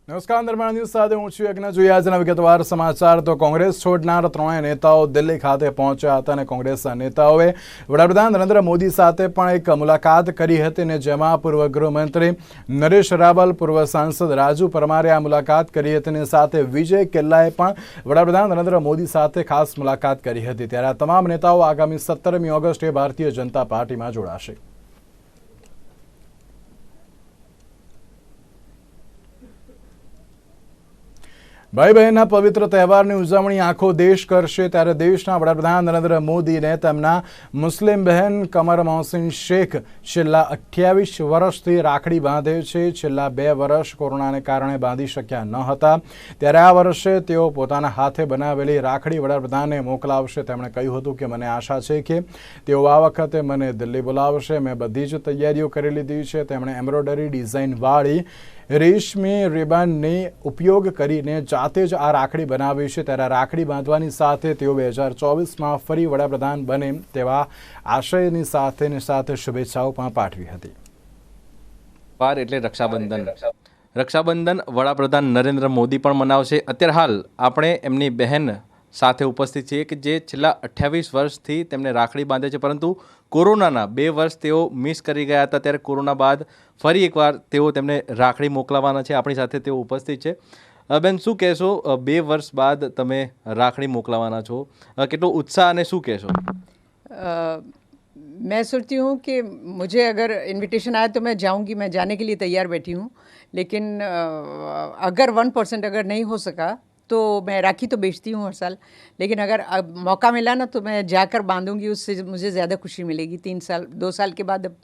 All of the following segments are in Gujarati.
નમસ્કાર દરમિયાન ન્યૂઝ સાથે હું છું યજ્ઞ જોઈએ આજના વિગતવાર સમાચાર તો કોંગ્રેસ છોડનાર ત્રણેય નેતાઓ દિલ્હી ખાતે પહોંચ્યા હતા અને કોંગ્રેસના નેતાઓએ વડાપ્રધાન નરેન્દ્ર મોદી સાથે પણ એક મુલાકાત કરી હતી અને જેમાં પૂર્વ ગૃહમંત્રી નરેશ રાવલ પૂર્વ સાંસદ રાજુ પરમારે આ મુલાકાત કરી હતી અને સાથે વિજય કેલ્લાએ પણ વડાપ્રધાન નરેન્દ્ર મોદી સાથે ખાસ મુલાકાત કરી હતી ત્યારે આ તમામ નેતાઓ આગામી 17મી ઓગસ્ટે ભારતીય જનતા પાર્ટીમાં જોડાશે। भाई बहन पवित्र तहेवार की उजवणी आखो देश करशे त्यारे देशना वडाप्रधान नरेंद्र मोदी ने तेमना मुस्लिम बहन कमर मोहसिन शेख छेल्ला 28 वर्षथी राखड़ी बांधे छे। छेल्ला 2 वर्ष कोरोना ने कारणे बांधी शक्या न हता त्यारे आ वर्षे तेओ पोताना हाथे बनावेली राखड़ी वडाप्रधानने मोकलावशे। तेमणे कह्युं हतुं के मने आशा छे के तेओ आ वखते मने दिल्ही बोलावशे। मैं बधी ज तैयारीओ करी लीधी छे। तेमणे एम्ब्रोडरी डिजाइन वाળી रेशमी रिबननी उपयोग करीने जाते ज आ राखड़ी बनावी छे त्यारे राखड़ी बांधवानी साथे तेओ 2024 में फरी वडाप्रधान बने तेवा आशयनी साथे शुभेच्छाओ पण पाठवी हती। पार एटले रक्षाबंधन वडाप्रधान नरेंद्र मोदी पण मनावशे। अत्यार हाल आपणे एमनी बहन साथे उपस्थित छे कि जे छेल्ला 28 वर्षथी तेमने राखड़ी बांधे छे परंतु कोरोनाना 2 वर्ष तेओ मिस करी गया हता त्यारे कोरोना बाद फरी एकवार तेओ तेमने राखड़ी मोकलावाना छे। आपणी साथे तेओ उपस्थित छे। बेन शुं कहेशो 2 वर्ष बाद तमे राखड़ी मोकलावाना छो, केटलो उत्साह अने शुं कहेशो? मैं सोचती हूँ कि मुझे अगर इनविटेशन आया तो मैं जाऊँगी, मैं जाने के लिए तैयार बैठी हूँ। लेकिन अगर 1% अगर नहीं हो सका तो मैं राखी तो बेचती हूँ हर साल, लेकिन अगर अब मौका मिला ना तो मैं जाकर बांधूंगी, उससे मुझे ज़्यादा खुशी मिलेगी। 2 साल के बाद अब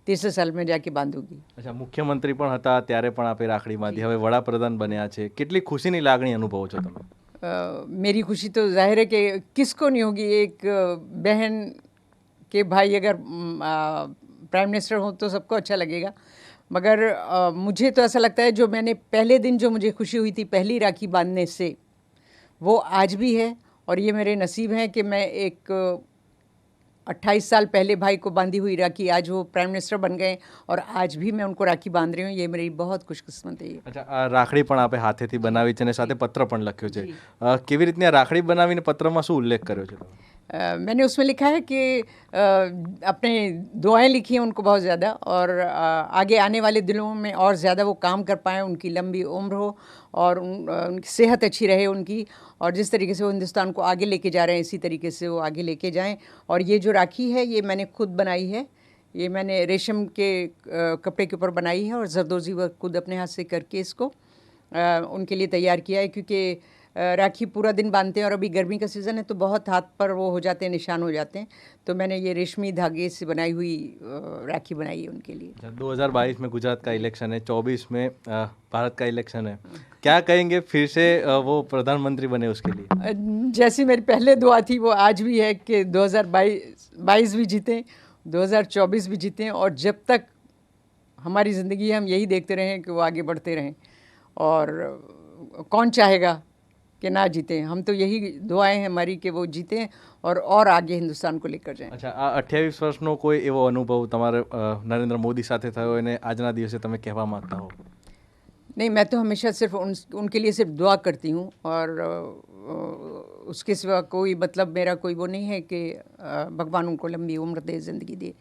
तीसरे साल में जाके बांधूंगी। अच्छा, मुख्यमंत्री पण हता त्यारे पण आपे राखड़ी बांधी, हवे वडाप्रधान बन्या छे, केटली खुशीनी लागणी अनुभवो छो तमे? मेरी खुशी तो जाहिर है कि किसको नहीं होगी। एक बहन के भाई अगर प्राइम मिनिस्टर हो तो सबको अच्छा लगेगा, मगर मुझे तो ऐसा लगता है जो मैंने पहले दिन जो मुझे खुशी हुई थी पहली राखी बांधने से, वो आज भी है। और ये मेरे नसीब हैं कि मैं एक 28 साल पहले भाई को बांधी हुई राखी आज वो प्राइम मिनिस्टर बन गए और आज भी मैं उनको राखी बांध रही हूँ। ये मेरी बहुत खुशकिस्मत है। अच्छा, आ राखड़ी पण आपे हाथेथी बनावी छे ने साथे पत्र पण लख्यो छे। केवी रीतना राखड़ी बनावीने पत्रमा शुं उल्लेख कर्यो छे? मैंने उसमें लिखा है कि अपने दुआएं लिखी हैं उनको बहुत ज़्यादा, और आगे आने वाले दिनों में और ज़्यादा वो काम कर पाएँ, उनकी लंबी उम्र हो और उनकी सेहत अच्छी रहे उनकी, और जिस तरीके से वो हिंदुस्तान को आगे लेके जा रहे हैं इसी तरीके से वो आगे लेके जाएं। और ये जो राखी है ये मैंने खुद बनाई है, ये मैंने रेशम के कपड़े के ऊपर बनाई है और जरदोजी वर्क खुद अपने हाथ से करके इसको उनके लिए तैयार किया है। क्योंकि राखी पूरा दिन बांधते हैं और अभी गर्मी का सीज़न है तो बहुत हाथ पर वो हो जाते हैं, निशान हो जाते हैं, तो मैंने ये रेशमी धागे से बनाई हुई राखी बनाई है उनके लिए। 2022 में गुजरात का इलेक्शन है, 24 में भारत का इलेक्शन है, क्या कहेंगे फिर से वो प्रधानमंत्री बने उसके लिए? जैसी मेरी पहले दुआ थी वो आज भी है कि 2022 भी जीतें, 2024 भी जीतें, और जब तक हमारी ज़िंदगी है हम यही देखते रहें कि वो आगे बढ़ते रहें। और कौन चाहेगा कि ना जीतें? हम तो यही दुआएं हैं हमारी कि वो जीतें और आगे हिंदुस्तान को लेकर जाएं। अच्छा, आ 28 वर्षनो कोई एवो अनुभव तमारे नरेंद्र मोदी साथे थयो होय ने आजना दिवसे तमे कहेवा मांगता हो? नहीं, मैं तो हमेशा सिर्फ उनके लिए सिर्फ दुआ करती हूँ, और उसके सिवा कोई मतलब मेरा कोई वो नहीं है कि भगवान उनको लंबी उम्र दे, ज़िंदगी दे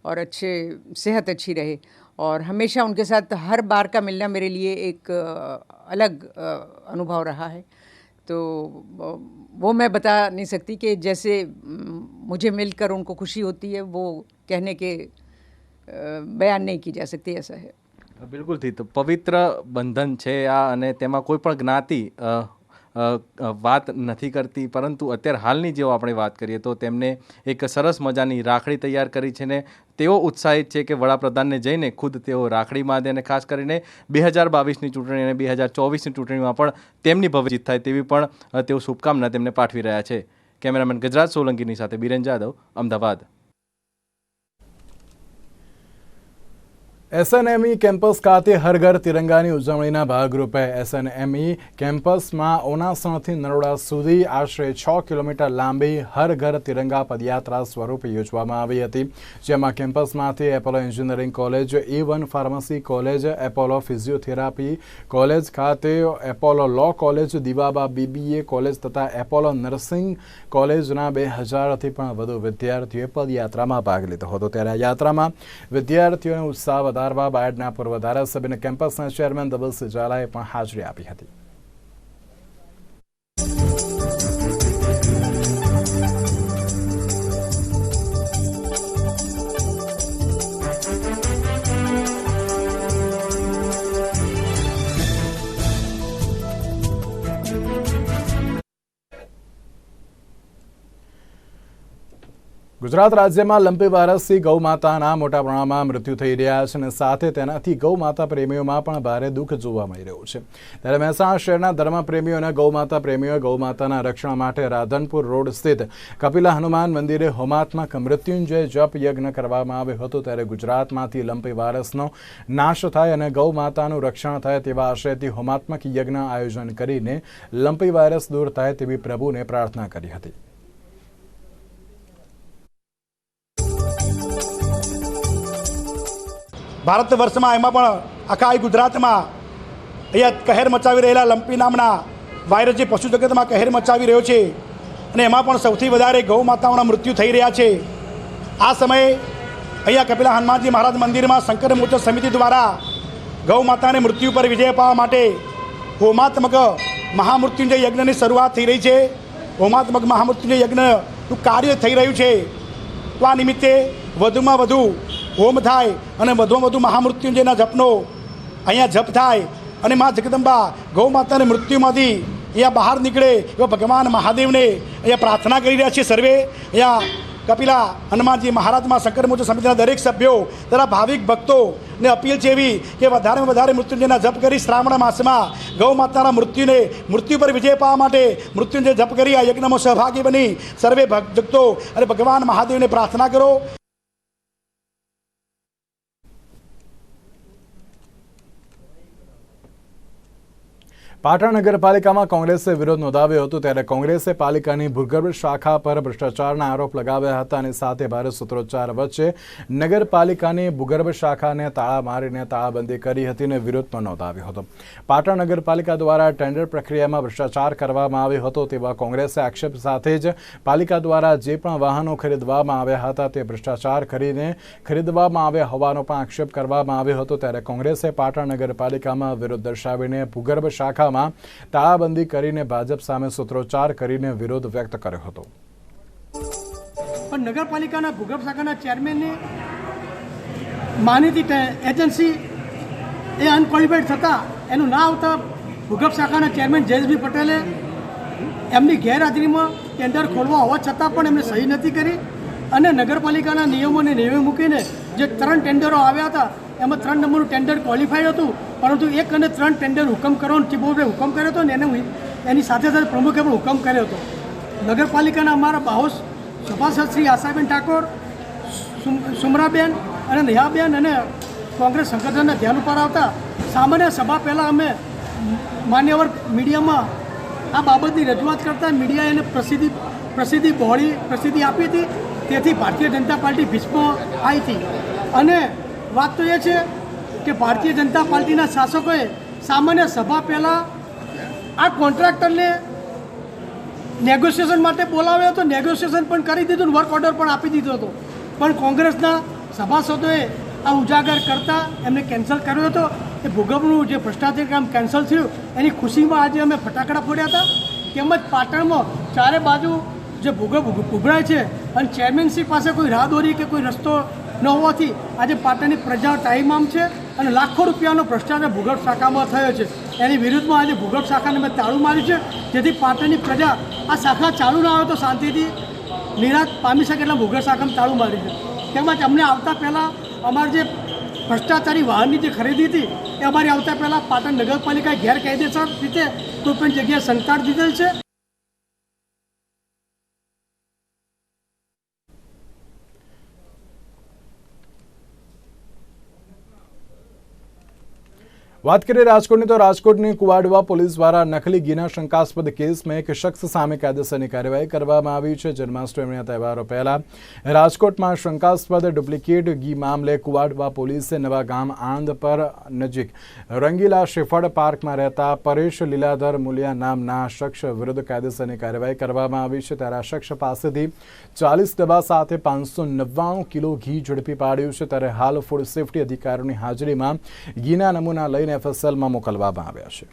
और अच्छे सेहत अच्छी रहे। और हमेशा उनके साथ हर बार का मिलना मेरे लिए एक अलग अनुभव रहा है। तो वो मैं बता नहीं सकती कि जैसे मुझे मिलकर उनको खुशी होती है वो कहने के बयान नहीं की जा सकती, ऐसा है। बिल्कुल थी। तो पवित्र बंधन छे आ अने तेमां कोई पण ज्ञाति વાત નથી કરતી, પરંતુ અત્યારે હાલની જો આપણે વાત કરીએ તો તેમને એક સરસ મજાની રાખડી તૈયાર કરી છે ને તેઓ ઉત્સાહિત છે કે વડાપ્રધાનને જઈને ખુદ તેઓ રાખડી બાંધે અને ખાસ કરીને 2022ની ચૂંટણી અને 2024ની ચૂંટણીમાં પણ તેમની ભવ્ય જીત થાય તેવી પણ તેઓ શુભકામના તેમને પાઠવી રહ્યા છે। કેમેરામેન ગજરાજ સોલંકીની સાથે બિરેન જાદવ, અમદાવાદ। એસએનએમઈ કેમ્પસ ખાતે હર ઘર તિરંગાની ઉજવણીના ભાગરૂપે એસએનએમઈ કેમ્પસમાં ઓનાસણથી નરોડા સુધી આશરે 6 કિલોમીટર લાંબી હર ઘર તિરંગા પદયાત્રા સ્વરૂપે યોજવામાં આવી હતી, જેમાં કેમ્પસમાંથી Apollo engineering college, E1 pharmacy college, Apollo physiotherapy college ખાતે, Apollo law college, Divaba BBA college તથા એપોલો નર્સિંગ કોલેજના 2000થી પણ વધુ વિદ્યાર્થીઓએ પદયાત્રામાં ભાગ લીધો હતો। ત્યારે આ યાત્રામાં વિદ્યાર્થીઓનો ઉત્સાહ વધારવા બાયડના પૂર્વ ધારાસભ્ય અને કેમ્પસના ચેરમેન ધવલસિંહ ઝાલાએ પણ હાજરી આપી હતી। ગુજરાત રાજ્યમાં લંપી વાયરસથી ગૌ માતાના મોટા પ્રમાણમાં મૃત્યુ થઈ રહ્યા છે અને સાથે તેનાથી ગૌ માતા પ્રેમીઓમાં પણ ભારે દુઃખ જોવા મળી રહ્યું છે। ત્યારે મહેસાણા શહેરના ધર્મપ્રેમીઓ અને ગૌ માતા પ્રેમીઓએ ગૌ માતાના રક્ષણ માટે રાધનપુર રોડ સ્થિત કપિલા હનુમાન મંદિરે હોમાત્મક મૃત્યુંજય જપ યજ્ઞ કરવામાં આવ્યો હતો। ત્યારે ગુજરાતમાંથી લંપી વાયરસનો નાશ થાય અને ગૌ માતાનું રક્ષણ થાય તેવા આશયથી હોમાત્મક યજ્ઞ આયોજન કરીને લંપી વાયરસ દૂર થાય તેવી પ્રભુને પ્રાર્થના કરી હતી। ભારત વર્ષમાં એમાં પણ આખા ગુજરાતમાં અહીંયા કહેર મચાવી રહેલા લંપી નામના વાયરસ જે પશુ જગતમાં કહેર મચાવી રહ્યો છે અને એમાં પણ સૌથી વધારે ગૌ માતાઓના મૃત્યુ થઈ રહ્યા છે। આ સમયે અહીંયા કપિલા હનુમાનજી મહારાજ મંદિરમાં શંકર મોચન સમિતિ દ્વારા ગૌ માતાને મૃત્યુ પર વિજય પાવવા માટે હોમાત્મક મહામૃત્યુંજય યજ્ઞની શરૂઆત થઈ રહી છે। હોમાત્મક મહામૃત્યુંજય યજ્ઞનું કાર્ય થઈ રહ્યું છે। તો આ નિમિત્તે વધુમાં વધુ હોમ થાય અને વધુમાં વધુ મહામૃત્યુંજયના જપનો અહીંયા જપ થાય અને મા જગદંબા ગૌ માતાને મૃત્યુમાંથી અહીંયા બહાર નીકળે એવા ભગવાન મહાદેવને અહીંયા પ્રાર્થના કરી રહ્યા છીએ સર્વે। અહીંયા કપિલા હનુમાનજી મહારાજમાં શંકર મોચન સમિતિના દરેક સભ્યો તથા ભાવિક ભક્તોને અપીલ છે એવી કે વધારેમાં વધારે મૃત્યુંજયના જપ કરી શ્રાવણ માસમાં ગૌ માતાના મૃત્યુ પર વિજય પાવવા માટે મૃત્યુંજય જપ કરી આ યજ્ઞમાં સહભાગી બની સર્વે ભક્તો અને ભગવાન મહાદેવને પ્રાર્થના કરો। પાટણ નગરપાલિકામાં કોંગ્રેસે વિરોધ નોંધાવ્યો હતો। ત્યારે કોંગ્રેસે પાલિકાની ભૂગર્ભ શાખા પર ભ્રષ્ટાચારના આરોપ લગાવ્યા હતા અને સાથે ભારે સૂત્રોચ્ચાર વચ્ચે નગરપાલિકાની ભૂગર્ભ શાખાને તાળા મારીને તાળાબંધી કરી હતી અને વિરોધ પણ નોંધાવ્યો હતો। પાટણ નગરપાલિકા દ્વારા ટેન્ડર પ્રક્રિયામાં ભ્રષ્ટાચાર કરવામાં આવ્યો હતો તેવા કોંગ્રેસે આક્ષેપ સાથે જ પાલિકા દ્વારા જે પણ વાહનો ખરીદવામાં આવ્યા હતા તે ભ્રષ્ટાચાર કરીને ખરીદવામાં આવ્યા હોવાનો પણ આક્ષેપ કરવામાં આવ્યો હતો। ત્યારે કોંગ્રેસે પાટણ નગરપાલિકામાં વિરોધ દર્શાવીને ભૂગર્ભ શાખા તાળાબંધી કરીને ભાજપ સામે સૂત્રોચ્ચાર કરીને વિરોધ વ્યક્ત કર્યો હતો। પણ નગરપાલિકાના ભૂગર્ભ શાખાના ચેરમેનની માનીતી એજન્સી એ અનક્વોલિફાઈડ થતાં એનું ના આવતા ભૂગર્ભ શાખાના ચેરમેન જયેશભાઈ પટેલે એમની ગેરહાજરીમાં ટેન્ડર ખોલવા હોવા છતાં પણ એમને સહી નથી કરી અને નગરપાલિકાના નિયમોને નેવે મૂકીને જે 3 ટેન્ડરો આવ્યા હતા એમાં 3 નંબરનું ટેન્ડર ક્વોલિફાઈડ હતું, પરંતુ 1 અને 3 ટેન્ડર હુકમ કરવાનો ચીફ બોર્ડે હુકમ કર્યો હતો ને એની સાથે સાથે પ્રમુખે પણ હુકમ કર્યો હતો। નગરપાલિકાના અમારા બાહોશ સભાસદ શ્રી આશાબેન ઠાકોર, સુમરાબેન અને નેહાબેન અને કોંગ્રેસ સંગઠનને ધ્યાન ઉપર આવતા સામાન્ય સભા પહેલાં અમે માન્યવર મીડિયામાં આ બાબતની રજૂઆત કરતાં મીડિયાએ એને પ્રસિદ્ધિ આપી હતી। તેથી ભારતીય જનતા પાર્ટી ભીષ્મમાં આવી હતી અને વાત તો એ છે કે ભારતીય જનતા પાર્ટીના શાસકોએ સામાન્ય સભા પહેલાં આ કોન્ટ્રાક્ટરને નેગોશિએશન માટે બોલાવ્યો હતો, નેગોશિએશન પણ કરી દીધું, વર્ક ઓર્ડર પણ આપી દીધો હતો, પણ કોંગ્રેસના સભાસદોએ આ ઉજાગર કરતાં એમને કેન્સલ કર્યો હતો। એ ભૂગર્ભનું જે ભ્રષ્ટાચાર કામ કેન્સલ થયું એની ખુશીમાં આજે અમે ફટાકડા ફોડ્યા હતા। તેમજ પાટણમાં ચારે બાજુ જે ભૂગર્ભ ઉભરાય છે અને ચેરમેનશીપ પાસે કોઈ રાહદોરી કે કોઈ રસ્તો ન હોવાથી આજે પાટણની પ્રજા ટાઈમ છે અને લાખો રૂપિયાનો ભ્રષ્ટાચાર ભૂગર્ભ શાખામાં થયો છે। એની વિરુદ્ધમાં આજે ભૂગર્ભ શાખાને મેં તાળું માર્યું છે, જેથી પાટણની પ્રજા આ શાખા ચાલુ ના આવે તો શાંતિથી નિરાશ પામી શકે એટલે ભૂગર્ભ શાખામાં તાળું માર્યું છે। તેમજ અમને આવતા પહેલાં અમારી જે ભ્રષ્ટાચારી વાહનની જે ખરીદી હતી એ અમારી આવતા પહેલાં પાટણ નગરપાલિકાએ ગેરકાયદેસર રીતે કોઈ પણ જગ્યાએ સંતાડ દીધેલ છે। વાત કરીએ રાજકોટની તો રાજકોટની કુવાડવા પોલીસ દ્વારા નકલી ઘીના શંકાસ્પદ કેસમાં એક શખ્સ સામે કાયદેસરની કાર્યવાહી કરવામાં આવી છે। જન્માષ્ટમીના તહેવારો પહેલા રાજકોટમાં શંકાસ્પદ ડુપ્લિકેટ ઘી મામલે કુવાડવા પોલીસે નવા ગામ આણંદ પર નજીક રંગીલા શ્રીફળ પાર્કમાં રહેતા પરેશ લીલાધર મુલિયા નામના શખ્સ વિરુદ્ધ કાયદેસરની કાર્યવાહી કરવામાં આવી છે। ત્યારે આ શખ્સ પાસેથી 40 ડબ્બા સાથે 599 કિલો ઘી ઝડપી પાડ્યું છે। ત્યારે હાલ ફૂડ સેફ્ટી અધિકારીઓની હાજરીમાં ઘીના નમૂના લઈને FSLમાં મોકલવામાં આવ્યા છે।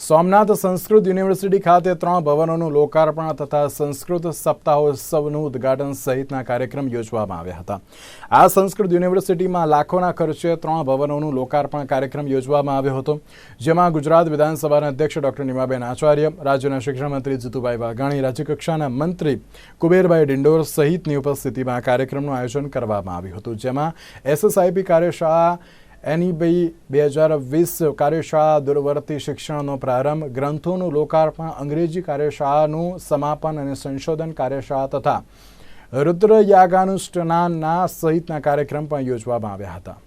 સોમનાથ સંસ્કૃત યુનિવર્સિટી ખાતે 3 ભવનોનું લોકાર્પણ તથા સંસ્કૃત સપ્તાહોત્સવનું ઉદ્ઘાટન સહિતના કાર્યક્રમ યોજવામાં આવ્યા હતા। આ સંસ્કૃત યુનિવર્સિટીમાં લાખોના ખર્ચે 3 ભવનોનું લોકાર્પણ કાર્યક્રમ યોજવામાં આવ્યો હતો, જેમાં ગુજરાત વિધાનસભાના અધ્યક્ષ ડોક્ટર નીમાબેન આચાર્ય, રાજ્યના શિક્ષણ મંત્રી જીતુભાઈ વાઘાણી, રાજ્યકક્ષાના મંત્રી કુબેરભાઈ ડિંડોર સહિતની ઉપસ્થિતિમાં આ કાર્યક્રમનું આયોજન કરવામાં આવ્યું હતું, જેમાં SSIP કાર્યશાળા NEB 2020 કાર્યશાળા દૂરવર્તી શિક્ષણનો પ્રારંભ, ગ્રંથોનું લોકાર્પણ, અંગ્રેજી કાર્યશાળાનું સમાપન અને સંશોધન કાર્યશાળા તથા રુદ્રયાગાનુષ્ઠાનના સહિતના કાર્યક્રમ પણ યોજવામાં આવ્યા હતા।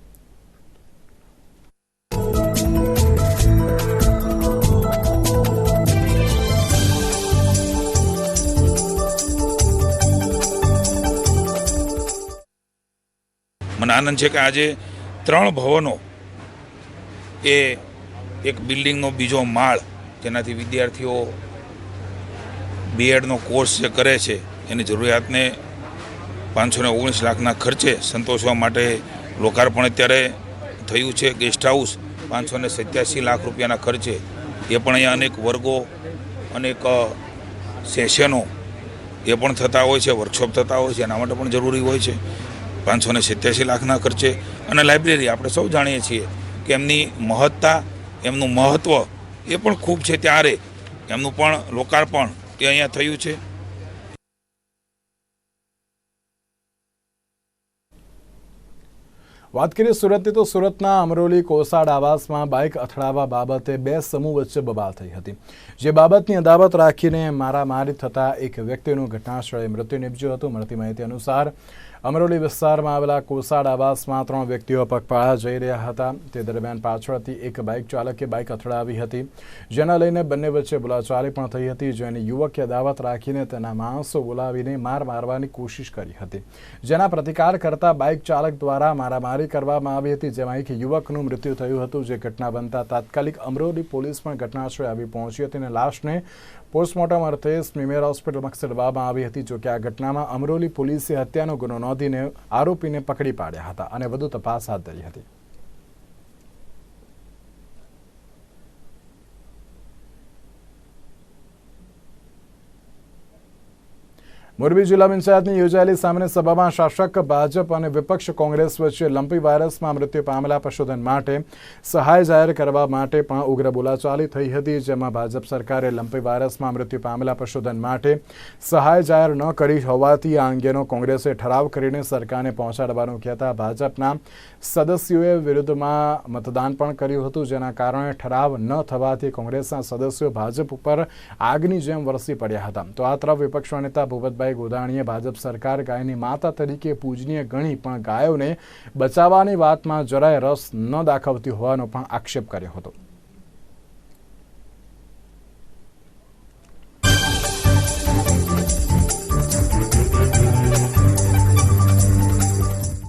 મને આનંદ છે કે આજે 3 ભવનો એ એક બિલ્ડિંગનો બીજો માળ, જેનાથી વિદ્યાર્થીઓ BEdનો કોર્સ જે કરે છે એની જરૂરિયાતને 519 લાખના ખર્ચે સંતોષવા માટે લોકાર્પણ અત્યારે થયું છે। ગેસ્ટ હાઉસ 587 લાખ રૂપિયાના ખર્ચે, એ પણ અહીંયા અનેક વર્ગો, અનેક સેશનો એ પણ થતા હોય છે, વર્કશોપ થતા હોય છે, એના માટે પણ જરૂરી હોય છે। 587 લાખના ખર્ચે। અને લાઇબ્રેરી આપણે સૌ જાણીએ છીએ કે એમની મહત્તા, એમનું મહત્ત્વ એ પણ ખૂબ છે, ત્યારે એમનું પણ લોકાર્પણ એ અહીંયા થયું છે। વાત કરીએ સુરતની તો સુરતના અમરોલી કોસાડ આવાસમાં બાઇક અથડાવા બાબતે 2 સમૂહ વચ્ચે બબાલ થઈ હતી, જે બાબતની અદાવત રાખીને મારામારી થતા એક વ્યક્તિનું ઘટનાસ્થળે મૃત્યુ નિપજ્યું હતું। મળતી માહિતી અનુસાર અમરોલી વિસ્તારમાં આવેલા કોસાડ આવાસમાં 3 વ્યક્તિઓ પગપાળા જઈ રહ્યા હતા। તે દરમિયાન પાછળથી એક બાઇક ચાલકે બાઇક અથડાવી હતી, જેના લઈને બંને વચ્ચે બોલાચાલી પણ થઈ હતી, જેની યુવકે અદાવત રાખીને તેના માણસો બોલાવીને મારવાની કોશિશ કરી હતી, જેના પ્રતિકાર કરતા બાઇક ચાલક દ્વારા મારામારી કરવામાં આવી હતી, જેમાં એક યુવકનું મૃત્યુ થયું હતું। જે ઘટના બનતા તાત્કાલિક અમરોલી પોલીસ પણ ઘટનાસ્થળે આવી પહોંચી હતી અને લાશને પોસ્ટમોર્ટમ અર્થે સ્મીમેર હોસ્પિટલમાં ખસેડવામાં આવી હતી। જોકે આ ઘટનામાં અમરોલી પોલીસે હત્યાનો ગુનો નોંધીને આરોપીને પકડી પાડ્યા હતા અને વધુ તપાસ હાથ ધરી હતી। મોરબી જિલ્લા પંચાયતની યોજાયેલી સામાન્ય સભામાં શાસક ભાજપ અને વિપક્ષ કોંગ્રેસ વચ્ચે લંપી વાયરસમાં મૃત્યુ પામેલા પશુધન માટે સહાય જાહેર કરવા માટે પણ ઉગ્ર બોલાચાલી થઈ હતી, જેમાં ભાજપ સરકારે લંપી વાયરસમાં મૃત્યુ પામેલા પશુધન માટે સહાય જાહેર ન કરી હોવાથી આ અંગેનો કોંગ્રેસે ઠરાવ કરીને સરકારને પહોંચાડવાનું કહેતા ભાજપના સદસ્યોએ વિરુદ્ધમાં મતદાન પણ કર્યું હતું, જેના કારણે ઠરાવ ન થવાથી કોંગ્રેસના સદસ્યો ભાજપ ઉપર આગની જેમ વરસી પડ્યા હતા। તો આ તરફ વિપક્ષના નેતા ભૂપતભાઈ ગોધાણીએ ભાજપ સરકાર ગાયની માતા તરીકે પૂજનીય ગણી પણ ગાયોને બચાવવાની વાતમાં જરાય રસ ન દાખવતી હોવાનો પણ આક્ષેપ કર્યો હતો।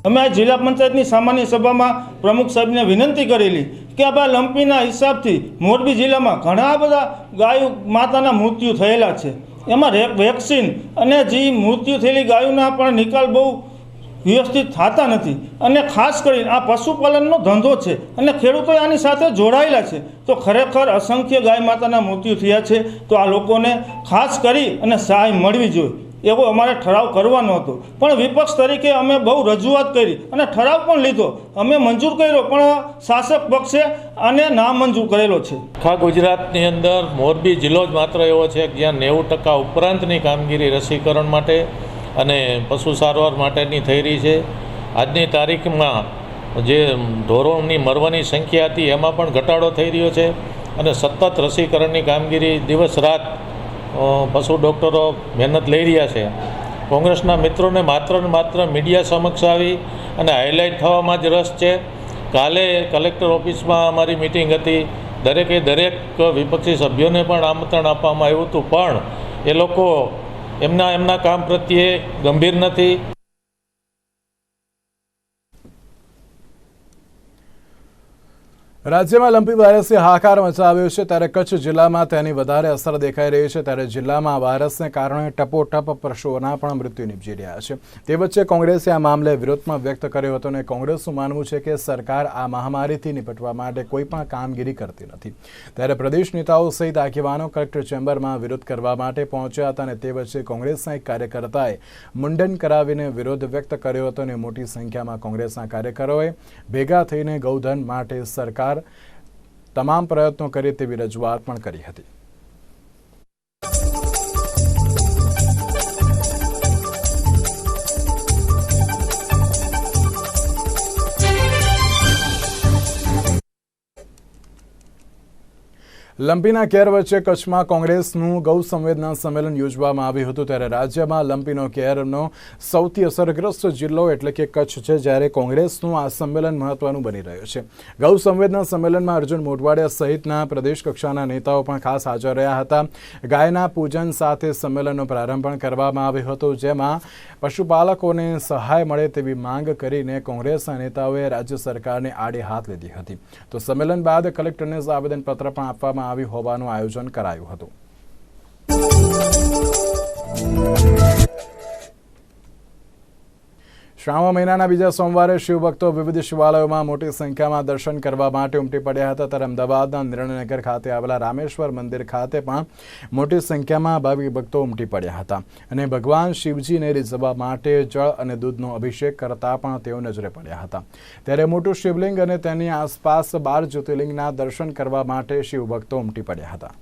અમે આ જિલ્લા પંચાયતની સામાન્ય સભામાં પ્રમુખ સાહેબને વિનંતી કરેલી કે આ લંપીના હિસાબથી મોરબી જિલ્લામાં ઘણા બધા ગાયો માતાના મૃત્યુ થયેલા છે, એમાં વેક્સિન અને જે મૃત્યુ થયેલી ગાયોના પણ નિકાલ બહુ વ્યવસ્થિત થતા નથી, અને ખાસ કરીને આ પશુપાલનનો ધંધો છે અને ખેડૂતો આની સાથે જોડાયેલા છે, તો ખરેખર અસંખ્ય ગાય માતાના મૃત્યુ થયા છે। તો આ લોકોને ખાસ કરી અને સહાય મળવી જોઈએ એવો અમારે ઠરાવ કરવાનો હતો, પણ વિપક્ષ તરીકે અમે બહુ રજૂઆત કરી અને ઠરાવ પણ લીધો, અમે મંજૂર કર્યો, પણ શાસક પક્ષે આને નામંજૂર કરેલો છે। આખા ગુજરાતની અંદર મોરબી જિલ્લો જ માત્ર એવો છે કે જ્યાં 90% ઉપરાંતની કામગીરી રસીકરણ માટે અને પશુ સારવાર માટેની થઈ રહી છે। આજની તારીખમાં જે ઢોરોની મરવાની સંખ્યા હતી એમાં પણ ઘટાડો થઈ રહ્યો છે, અને સતત રસીકરણની કામગીરી દિવસ રાત પશુ ડૉક્ટરો મહેનત લઈ રહ્યા છે, કોંગ્રેસના મિત્રોને માત્ર ને માત્ર મીડિયા સમક્ષ આવી અને હાઇલાઇટ થવામાં જ રસ છે. કાલે કલેક્ટર ઓફિસમાં અમારી મિટિંગ હતી. દરેક વિપક્ષી સભ્યોને પણ આમંત્રણ આપવામાં આવ્યું હતું, પણ એ લોકો એમના કામ પ્રત્યે ગંભીર નથી. રાજ્યમાં લંપી વાયરસે હાહાકાર મચાવ્યો છે, ત્યારે કચ્છ જિલ્લામાં તેની વધારે અસર દેખાઈ રહી છે. ત્યારે જિલ્લામાં વાયરસને કારણે ટપોટપ પશુઓના પણ મૃત્યુ નિપજી રહ્યા છે. તે વચ્ચે કોંગ્રેસે આ મામલે વિરોધમાં વ્યક્ત કર્યો હતો અને કોંગ્રેસનું માનવું છે કે સરકાર આ મહામારીથી નિપટવા માટે કોઈ પણ કામગીરી કરતી નથી. ત્યારે પ્રદેશ નેતાઓ સહિત આગેવાનો કલેક્ટર ચેમ્બરમાં વિરોધ કરવા માટે પહોંચ્યા હતા અને તે વચ્ચે કોંગ્રેસના એક કાર્યકર્તાએ મુંડન કરાવીને વિરોધ વ્યક્ત કર્યો હતો અને મોટી સંખ્યામાં કોંગ્રેસના કાર્યકરોએ ભેગા થઈને ગૌધન માટે સરકાર તમામ પ્રયત્નો કરે તેવી રજૂઆત પણ કરી હતી. લંપીના કેર વચ્ચે કચ્છમાં કોંગ્રેસનું ગૌ સંવેદના સંમેલન યોજવામાં આવ્યું હતું. ત્યારે રાજ્યમાં લંપીનો કેરનો સૌથી અસરગ્રસ્ત જિલ્લો એટલે કે કચ્છ છે, જ્યારે કોંગ્રેસનું આ સંમેલન મહત્વનું બની રહ્યું છે. ગૌ સંવેદના સંમેલનમાં અર્જુન મોઢવાડિયા સહિતના પ્રદેશ કક્ષાના નેતાઓ પણ ખાસ હાજર રહ્યા હતા. ગાયના પૂજન સાથે સંમેલનનો પ્રારંભ પણ કરવામાં આવ્યો હતો, જેમાં પશુપાલકોને સહાય મળે તેવી માંગ કરીને કોંગ્રેસના નેતાઓએ રાજ્ય સરકારને આડે હાથ લીધી હતી. તો સંમેલન બાદ કલેક્ટરને આવેદનપત્ર પણ આપવામાં આવ્યું હોવાનું આયોજન કરાયું હતું. શ્રાવણ મહિનાના બીજા સોમવારે શિવભક્તો વિવિધ શિવાલયોમાં મોટી સંખ્યામાં દર્શન કરવા માટે ઉમટી પડ્યા હતા. ત્યારે અમદાવાદના નિર્ણયનગર ખાતે આવેલા રામેશ્વર મંદિર ખાતે પણ મોટી સંખ્યામાં ભાવિક ભક્તો ઉમટી પડ્યા હતા અને ભગવાન શિવજીને રીઝવવા માટે જળ અને દૂધનો અભિષેક કરતા પણ તેઓ નજરે પડ્યા હતા. ત્યારે મોટું શિવલિંગ અને તેની આસપાસ 12 જ્યોતિર્લિંગના દર્શન કરવા માટે શિવભક્તો ઉમટી પડ્યા હતા.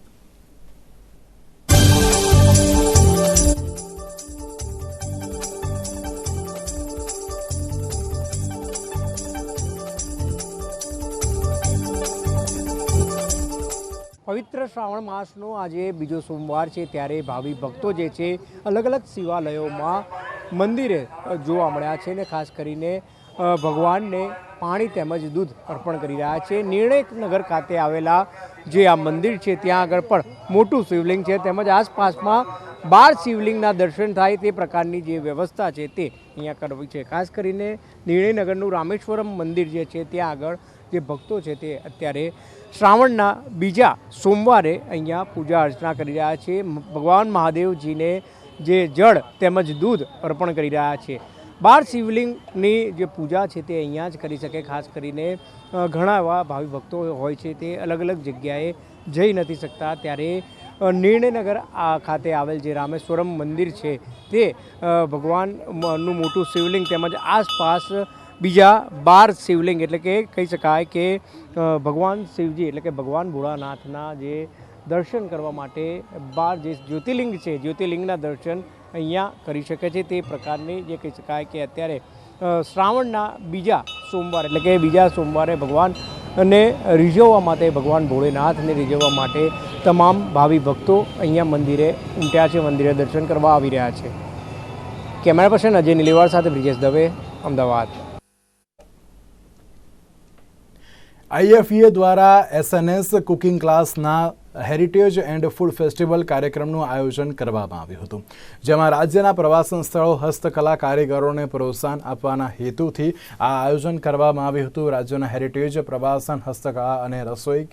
પવિત્ર શ્રાવણ માસનો આજે બીજો સોમવાર છે, ત્યારે ભાવિ ભક્તો જે છે અલગ અલગ શિવાલયોમાં મંદિરે જોવા મળ્યા છે અને ખાસ કરીને ભગવાનને પાણી તેમજ દૂધ અર્પણ કરી રહ્યા છે. નિર્ણયનગર ખાતે આવેલા જે આ મંદિર છે ત્યાં આગળ પણ મોટું શિવલિંગ છે, તેમજ આસપાસમાં 12 શિવલિંગના દર્શન થાય તે પ્રકારની જે વ્યવસ્થા છે તે અહીંયા કરવી છે. ખાસ કરીને નિર્ણયનગરનું રામેશ્વરમ મંદિર જે છે ત્યાં આગળ જે ભક્તો છે તે અત્યારે શ્રાવણના બીજા સોમવારે અહીંયા પૂજા અર્ચના કરી રહ્યા છે. ભગવાન મહાદેવજીને જે જળ તેમજ દૂધ અર્પણ કરી રહ્યા છે. 12 શિવલિંગની જે પૂજા છે તે અહીંયા જ કરી શકે. ખાસ કરીને ઘણા એવા ભાવિ ભક્તો હોય છે તે અલગ અલગ જગ્યાએ જઈ નથી શકતા, ત્યારે નિર્ણયનગર ખાતે આવેલ જે રામેશ્વરમ મંદિર છે તે ભગવાનનું મોટું શિવલિંગ તેમજ આસપાસ બીજા 12 શિવલિંગ એટલે કે કહી શકાય કે ભગવાન શિવજી એટલે કે ભગવાન ભોળાનાથના જે દર્શન કરવા માટે 12 જે જ્યોતિર્લિંગ છે, જ્યોતિર્લિંગના દર્શન અહીંયા કરી શકે છે. તે પ્રકારની જે કહી શકાય કે અત્યારે શ્રાવણના બીજા સોમવાર એટલે કે બીજા સોમવારે ભગવાનને રીઝવવા માટે, ભગવાન ભોળેનાથને રીઝવવા માટે તમામ ભાવિ ભક્તો અહીંયા મંદિરે ઉમટ્યા છે, મંદિરે દર્શન કરવા આવી રહ્યા છે. કેમેરા પર્સન અજય નીલેવાડ સાથે બ્રિજેશ દવે, અમદાવાદ. આઈએફઈએ દ્વારા એસએનએસ કુકિંગ ક્લાસના હેરિટેજ એન્ડ ફૂડ ફેસ્ટિવલ કાર્યક્રમનું આયોજન કરવામાં આવ્યું હતું, જેમાં રાજ્યના પ્રવાસન સ્થળો, હસ્તકલા કારીગરોને પ્રોત્સાહન આપવાના હેતુથી આ આયોજન કરવામાં આવ્યું હતું. રાજ્યના હેરિટેજ, પ્રવાસન, હસ્તકલા અને રસોઈ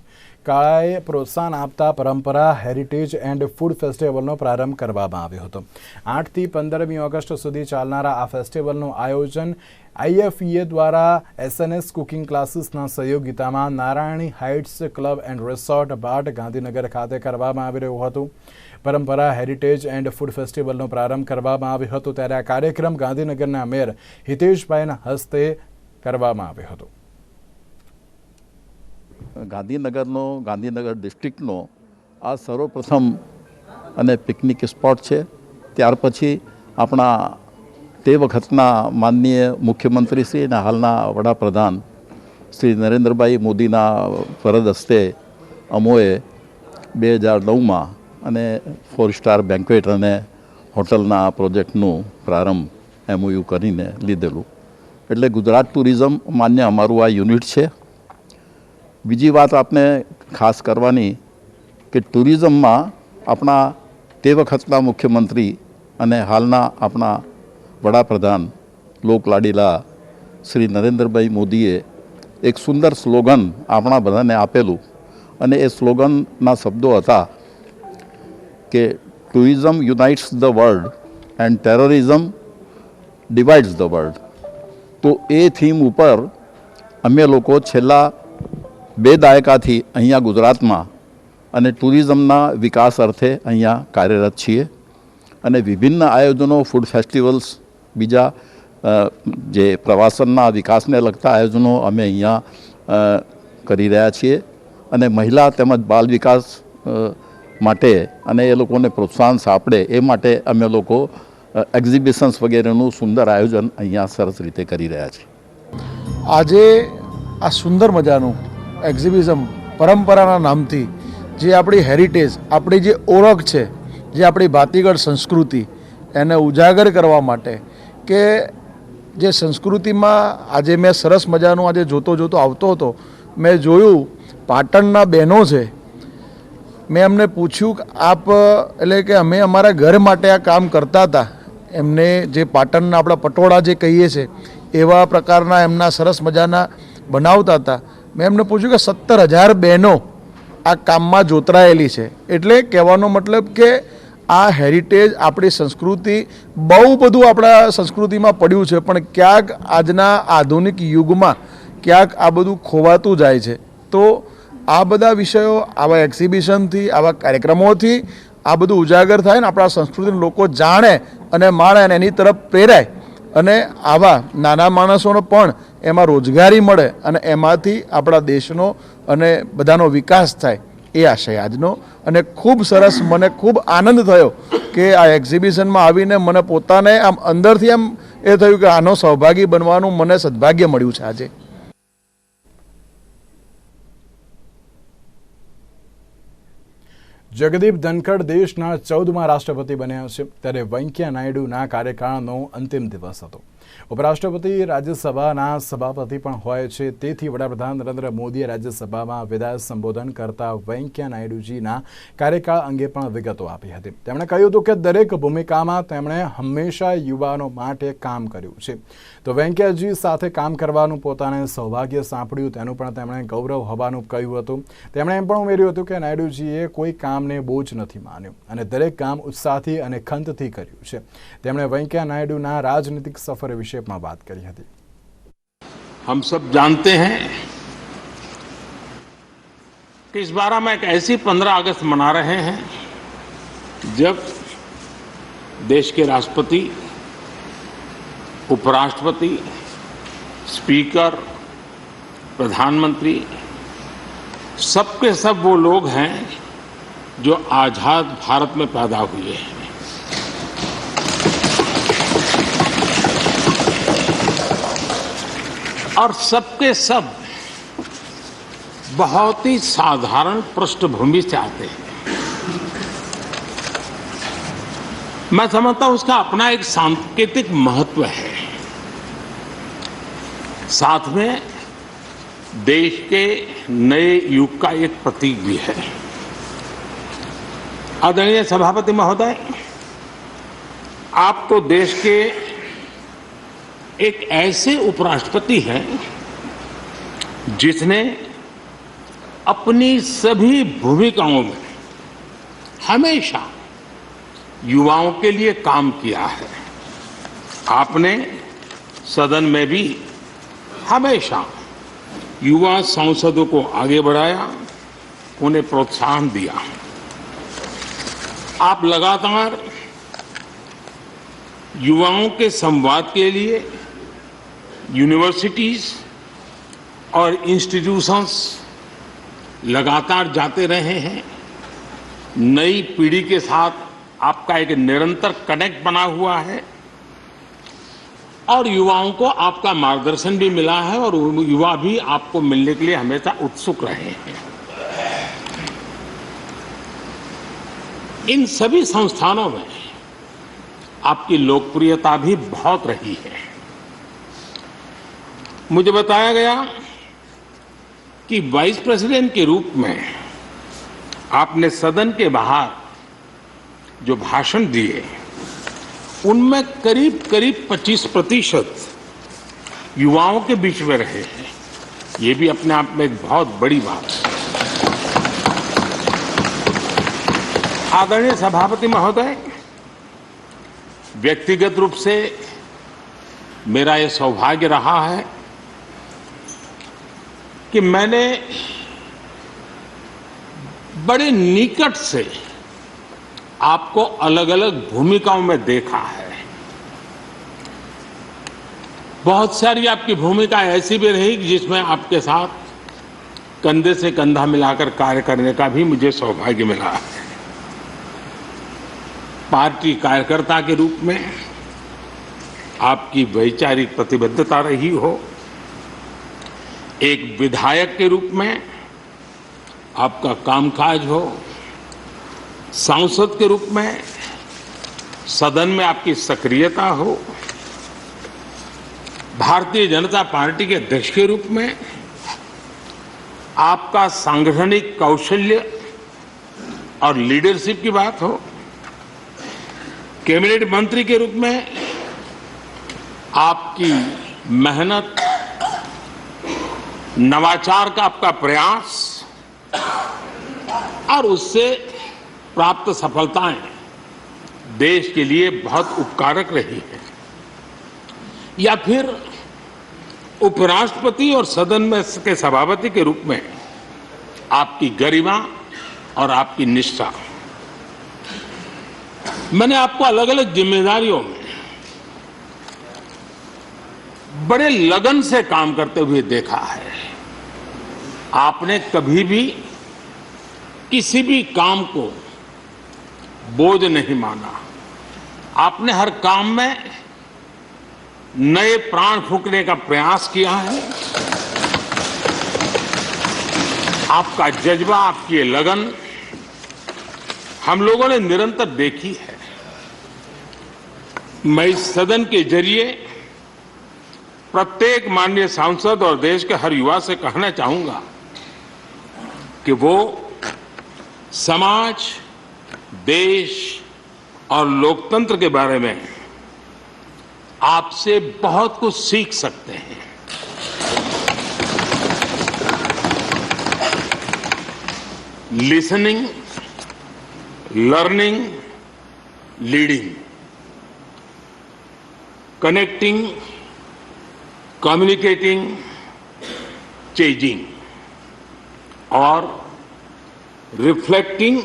કળાએ પ્રોત્સાહન આપતા પરંપરા હેરિટેજ એન્ડ ફૂડ ફેસ્ટિવલનો પ્રારંભ કરવામાં આવ્યો હતો. 8 થી 15મી ઓગસ્ટ સુધી ચાલનારા આ ફેસ્ટિવલનું આયોજન આઈએફઈએ દ્વારા એસએનએસ કુકિંગ ક્લાસીસના સહયોગિતામાં Narayani heights club and resort Bhat Gandhinagar ખાતે કરવામાં આવી રહ્યું હતું. પરંપરા હેરિટેજ એન્ડ ફૂડ ફેસ્ટિવલનો પ્રારંભ કરવામાં આવ્યો હતો, ત્યારે આ કાર્યક્રમ ગાંધીનગરના મેયર હિતેશભાઈના હસ્તે કરવામાં આવ્યો હતો. ગાંધીનગર ડિસ્ટ્રિક્ટનો આ સર્વપ્રથમ અને પિકનિક સ્પોટ છે. ત્યાર પછી આપણા તે વખતના માનનીય મુખ્યમંત્રી શ્રી અને હાલના વડાપ્રધાન શ્રી નરેન્દ્રભાઈ મોદીના ફરજ હસ્તે અમોએ 2009માં અને 4 સ્ટાર બેન્ક્વેટ અને હોટલના આ પ્રોજેક્ટનું પ્રારંભ MOU કરીને લીધેલું. એટલે ગુજરાત ટુરિઝમ માન્ય અમારું આ યુનિટ છે. બીજી વાત આપને ખાસ કરવાની કે ટુરિઝમમાં આપણા તે વખતના મુખ્યમંત્રી અને હાલના આપણા વડાપ્રધાન લોકલાડીલા શ્રી નરેન્દ્રભાઈ મોદીએ એક સુંદર સ્લોગન આપણા બધાને આપેલું અને એ સ્લોગનના શબ્દો હતા કે tourism unites the world and terrorism divides the world. તો એ થીમ ઉપર અમે લોકો છેલ્લા 2 દાયકાથી અહીંયા ગુજરાતમાં અને ટુરિઝમના વિકાસ અર્થે અહીંયા કાર્યરત છીએ અને વિભિન્ન આયોજનો, ફૂડ ફેસ્ટિવલ્સ, બીજા જે પ્રવાસનના વિકાસને લગતા આયોજનો અમે અહીંયા કરી રહ્યા છીએ અને મહિલા તેમજ બાલ વિકાસ માટે અને એ લોકોને પ્રોત્સાહન સાંપડે એ માટે અમે લોકો એક્ઝિબિશન્સ વગેરેનું સુંદર આયોજન અહીંયા સરસ રીતે કરી રહ્યા છીએ. આજે આ સુંદર મજાનું એક્ઝિબિશન પરંપરાના નામથી જે આપણી હેરિટેજ, આપણી જે ઓળખ છે, જે આપણી ભાતીગળ સંસ્કૃતિ, એને ઉજાગર કરવા માટે કે જે સંસ્કૃતિમાં આજે મેં સરસ મજાનું આજે જોતો આવતો હતો, મેં જોયું પાટણના બહેનો છે. મેં એમને પૂછ્યું કે આપ, એટલે કે અમે અમારા ઘર માટે આ કામ કરતા હતા. એમને જે પાટણના આપણા પટોળા જે કહીએ છીએ એવા પ્રકારના એમના સરસ મજાના બનાવતા હતા. મેં એમને પૂછ્યું કે 17,000 બહેનો આ કામમાં જોતરાયેલી છે. એટલે કહેવાનો મતલબ કે આ હેરિટેજ, આપણી સંસ્કૃતિ, બહુ બધું આપણા સંસ્કૃતિમાં પડ્યું છે, પણ ક્યાંક આજના આધુનિક યુગમાં ક્યાંક આ બધું ખોવાતું જાય છે. તો આ બધા વિષયો આવા એક્ઝિબિશનથી, આવા કાર્યક્રમોથી આ બધું ઉજાગર થાય ને આપણા સંસ્કૃતિને લોકો જાણે અને માણે અને એની તરફ પ્રેરાય અને આવા નાના માણસોનો પણ એમાં રોજગારી મળે અને એમાંથી આપણા દેશનો અને બધાનો વિકાસ થાય, એ આશય આજનો. અને ખૂબ સરસ, મને ખૂબ આનંદ થયો કે આ એક્ઝિબિશનમાં આવીને મને પોતાને આમ અંદરથી આમ એ થયું કે આનો સહભાગી બનવાનું મને સદભાગ્ય મળ્યું છે આજે. જગદીપ ધનખડ દેશના 14મા રાષ્ટ્રપતિ બન્યા છે, ત્યારે વેંકૈયા નાયડુના કાર્યકાળનો અંતિમ દિવસ હતો. ઉપરાષ્ટ્રપતિ રાજ્યસભાના સભાપતિ પણ હોય છે. તેથી વડાપ્રધાન નરેન્દ્ર મોદીએ રાજ્યસભામાં વિદાય સંબોધન કરતા વેંકૈયા નાયડુજીના કાર્યકાળ અંગે પણ વિગતો આપી હતી. તેમણે કહ્યું હતું કે દરેક ભૂમિકામાં તેમણે હંમેશા યુવાનો માટે કામ કર્યું છે. તો વેંકૈયાજી સાથે કામ કરવાનું પોતાને સૌભાગ્ય સાંપડ્યું, તેનું પણ તેમણે ગૌરવ હોવાનું કહ્યું હતું. તેમણે એમ પણ ઉમેર્યું હતું કે નાયડુજીએ કોઈ કામને બોજ નથી માન્યું અને દરેક કામ ઉત્સાહથી અને ખંતથી કર્યું છે. તેમણે વેંકૈયા નાયડુના રાજનીતિક સફર विषय में बात करी थी. हम सब जानते हैं कि इस बार हम एक ऐसी 15 अगस्त मना रहे हैं जब देश के राष्ट्रपति, उपराष्ट्रपति, स्पीकर, प्रधानमंत्री सबके सब वो लोग हैं जो आजाद भारत में पैदा हुए हैं. और सबके सब बहुत ही साधारण पृष्ठभूमि से आते हैं. मैं समझता हूं उसका अपना एक सांकेतिक महत्व है. साथ में देश के नए युग का एक प्रतीक भी है. आदरणीय सभापति महोदय, आप तो देश के एक ऐसे उपराष्ट्रपति हैं जिसने अपनी सभी भूमिकाओं में हमेशा युवाओं के लिए काम किया है. आपने सदन में भी हमेशा युवा सांसदों को आगे बढ़ाया, उन्हें प्रोत्साहन दिया. आप लगातार युवाओं के संवाद के लिए यूनिवर्सिटीज और इंस्टीट्यूशंस लगातार जाते रहे हैं. नई पीढ़ी के साथ आपका एक निरंतर कनेक्ट बना हुआ है और युवाओं को आपका मार्गदर्शन भी मिला है और युवा भी आपको मिलने के लिए हमेशा उत्सुक रहे हैं. इन सभी संस्थानों में आपकी लोकप्रियता भी बहुत रही है। मुझे बताया गया कि वाइस प्रेसिडेंट के रूप में आपने सदन के बाहर जो भाषण दिए उनमें करीब करीब 25% युवाओं के बीच में रहे हैं। ये भी अपने आप में एक बहुत बड़ी बात है। आदरणीय सभापति महोदय, व्यक्तिगत रूप से मेरा यह सौभाग्य रहा है कि मैंने बड़े निकट से आपको अलग अलग भूमिकाओं में देखा है। बहुत सारी आपकी भूमिका ऐसी भी रही जिसमें आपके साथ कंधे से कंधा मिलाकर कार्य करने का भी मुझे सौभाग्य मिला है। पार्टी कार्यकर्ता के रूप में आपकी वैचारिक प्रतिबद्धता रही हो, एक विधायक के रूप में आपका कामकाज हो, सांसद के रूप में सदन में आपकी सक्रियता हो, भारतीय जनता पार्टी के अध्यक्ष के रूप में आपका सांगठनिक कौशल्य और लीडरशिप की बात हो, कैबिनेट मंत्री के रूप में आपकी मेहनत, नवाचार का आपका प्रयास और उससे प्राप्त सफलताएं देश के लिए बहुत उपकारक रही है, या फिर उपराष्ट्रपति और सदन में के सभापति के रूप में आपकी गरिमा और आपकी निष्ठा। मैंने आपको अलग अलग जिम्मेदारियों में बड़े लगन से काम करते हुए देखा है। आपने कभी भी किसी भी काम को बोझ नहीं माना। आपने हर काम में नए प्राण फूंकने का प्रयास किया है। आपका जज्बा, आपकी ये लगन हम लोगों ने निरंतर देखी है। मैं इस सदन के जरिए प्रत्येक माननीय सांसद और देश के हर युवा से कहना चाहूंगा कि वो समाज, देश और लोकतंत्र के बारे में आपसे बहुत कुछ सीख सकते हैं। Listening, learning, leading, connecting, communicating, changing और रिफ्लेक्टिंग,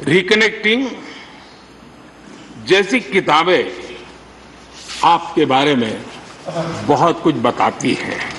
रिकनेक्टिंग जैसी किताबें आपके बारे में बहुत कुछ बताती हैं।